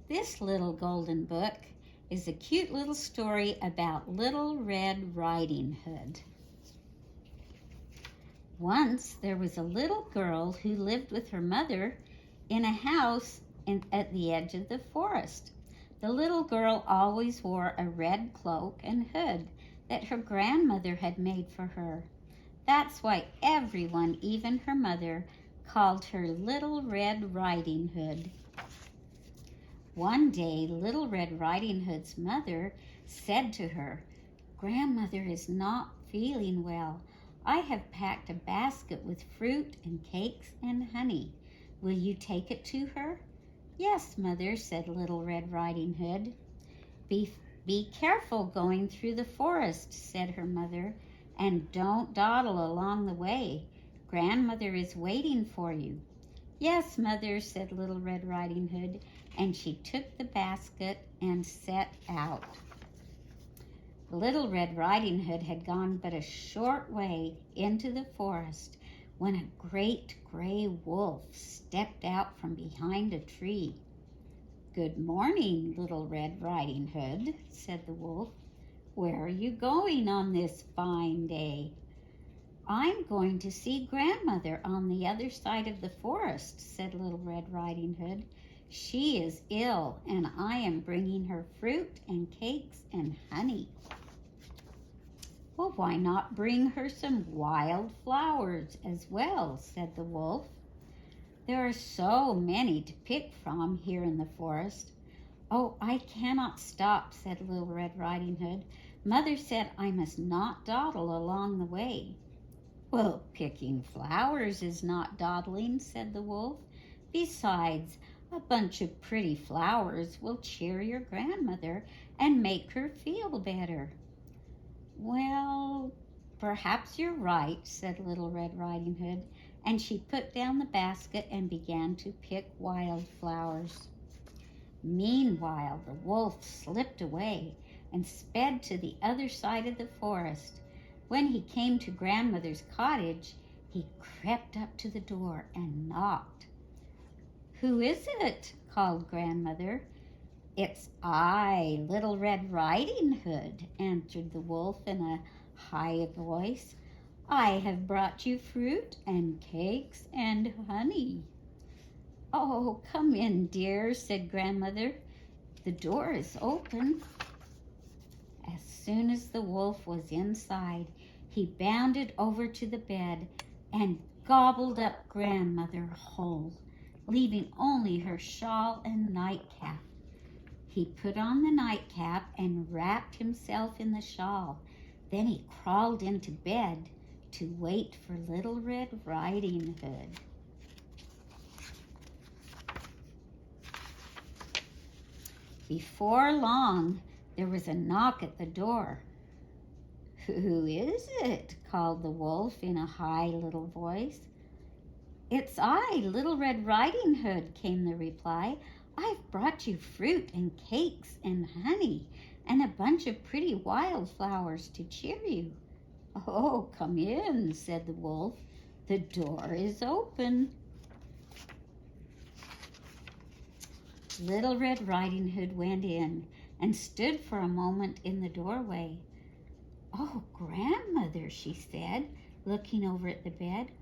This little golden book is a cute little story about Little Red Riding Hood. Once there was a little girl who lived with her mother in a house at the edge of the forest. The little girl always wore a red cloak and hood that her grandmother had made for her. That's why everyone, even her mother, called her Little Red Riding Hood. One day, Little Red Riding Hood's mother said to her, "Grandmother is not feeling well. I have packed a basket with fruit and cakes and honey. Will you take it to her?" "Yes, Mother," said Little Red Riding Hood. Be careful going through the forest," said her mother, "and don't dawdle along the way. Grandmother is waiting for you." "Yes, Mother," said Little Red Riding Hood, and she took the basket and set out. Little Red Riding Hood had gone but a short way into the forest when a great gray wolf stepped out from behind a tree. "Good morning, Little Red Riding Hood," said the wolf. "Where are you going on this fine day?" "I'm going to see Grandmother on the other side of the forest," said Little Red Riding Hood. "She is ill, and I am bringing her fruit and cakes and honey." "Well, why not bring her some wild flowers as well?" said the wolf. "There are so many to pick from here in the forest." "Oh, I cannot stop," said Little Red Riding Hood. "Mother said I must not dawdle along the way." "Well, picking flowers is not dawdling," said the wolf. "Besides, a bunch of pretty flowers will cheer your grandmother and make her feel better." "Well, perhaps you're right," said Little Red Riding Hood, and she put down the basket and began to pick wild flowers. Meanwhile, the wolf slipped away and sped to the other side of the forest. When he came to Grandmother's cottage, he crept up to the door and knocked. "Who is it?" called Grandmother. "It's I, Little Red Riding Hood," answered the wolf in a high voice. "I have brought you fruit and cakes and honey." "Oh, come in, dear," said Grandmother. "The door is open." As soon as the wolf was inside, he bounded over to the bed and gobbled up Grandmother whole, leaving only her shawl and nightcap. He put on the nightcap and wrapped himself in the shawl. Then he crawled into bed to wait for Little Red Riding Hood. Before long, there was a knock at the door. "Who is it?" called the wolf in a high little voice. "It's I, Little Red Riding Hood," came the reply. "I've brought you fruit and cakes and honey and a bunch of pretty wildflowers to cheer you." "Oh, come in," said the wolf. "The door is open." Little Red Riding Hood went in and stood for a moment in the doorway. "Oh, Grandmother," she said, looking over at the bed,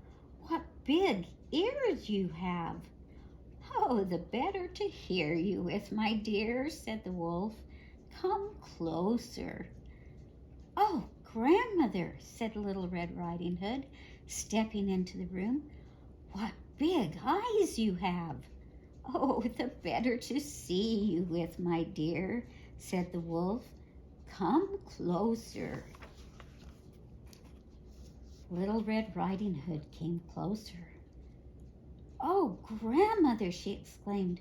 "what big ears you have." "Oh, the better to hear you with, my dear," said the wolf. "Come closer." "Oh, Grandmother," said Little Red Riding Hood, stepping into the room, "what big eyes you have." "Oh, the better to see you with, my dear," said the wolf. "Come closer." Little Red Riding Hood came closer. "Oh, Grandmother," she exclaimed,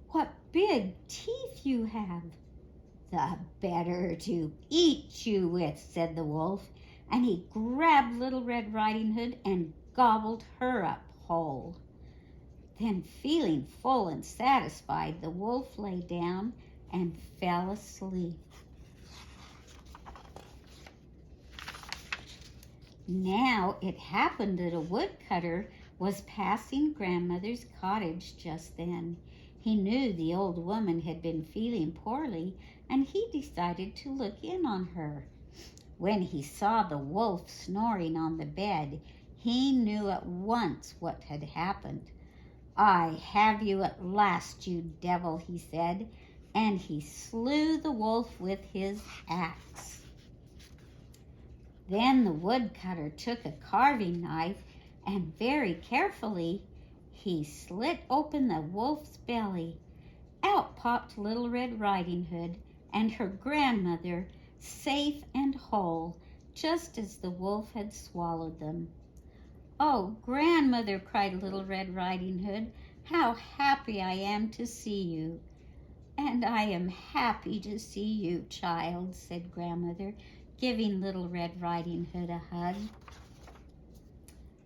"what big teeth you have." "The better to eat you with," said the wolf, and he grabbed Little Red Riding Hood and gobbled her up whole. Then, feeling full and satisfied, the wolf lay down and fell asleep. Now it happened that a woodcutter was passing Grandmother's cottage just then. He knew the old woman had been feeling poorly, and he decided to look in on her. When he saw the wolf snoring on the bed, he knew at once what had happened. "I have you at last, you devil," he said, and he slew the wolf with his axe. Then the woodcutter took a carving knife and very carefully he slit open the wolf's belly. Out popped Little Red Riding Hood and her grandmother, safe and whole, just as the wolf had swallowed them. "Oh, grandmother," cried Little Red Riding Hood, "how happy I am to see you." "And I am happy to see you, child," said grandmother, giving Little Red Riding Hood a hug.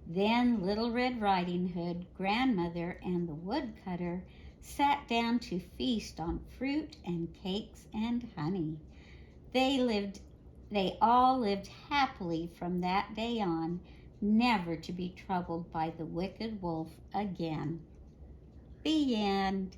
Then Little Red Riding Hood, grandmother, and the woodcutter sat down to feast on fruit and cakes and honey. They all lived happily from that day on, never to be troubled by the wicked wolf again. The end.